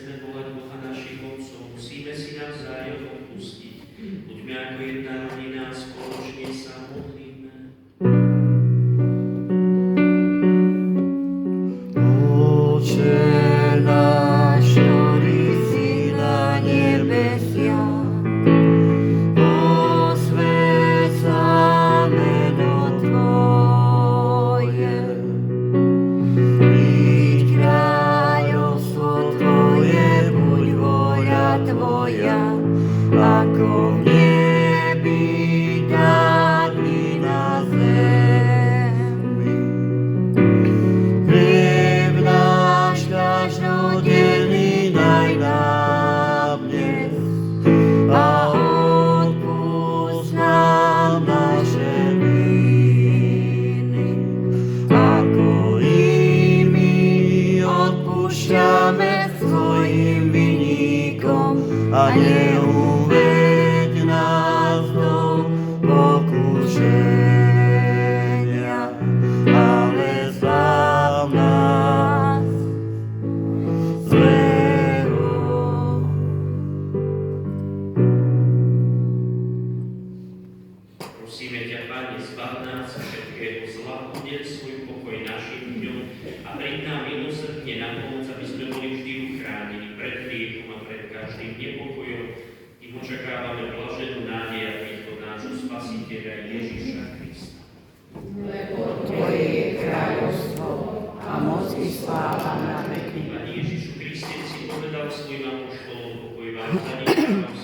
chceme volať Boha našich otcov, musíme si navzájom odpustiť. Buďme ako jedna rodina a spoločne sa modlíme. Oče náš, ktorý si na nebesiach, posväť sa meno Tvoje. Príď kráľovstvo Tvoje, buď vôľa Tvoja, ako v nebi, tak i na zemi. Chlieb náš každodenný daj nám dnes a odpusť nám naše viny, ako i my odpúšťame svojim vinníkom, a neuveď nás do pokušenia, ale zbav nás zlého. Prosíme ťa, Pane, zbav nás všetkého zla, udeľ svoj pokoj našim ľuďom a príď nám milosrdne na pomoc, aby sme boli vždy uchránení pred hriechom a pred každým nepokojom. Tým očakávame blaženú nádej a príchod nášho Spasiteľa Ježiša Krista. Lebo Tvoje je kráľovstvo a moc i sláva na veky. Pane Ježišu Kriste, si povedal svojim apoštolom, pokoj vám zanechávam,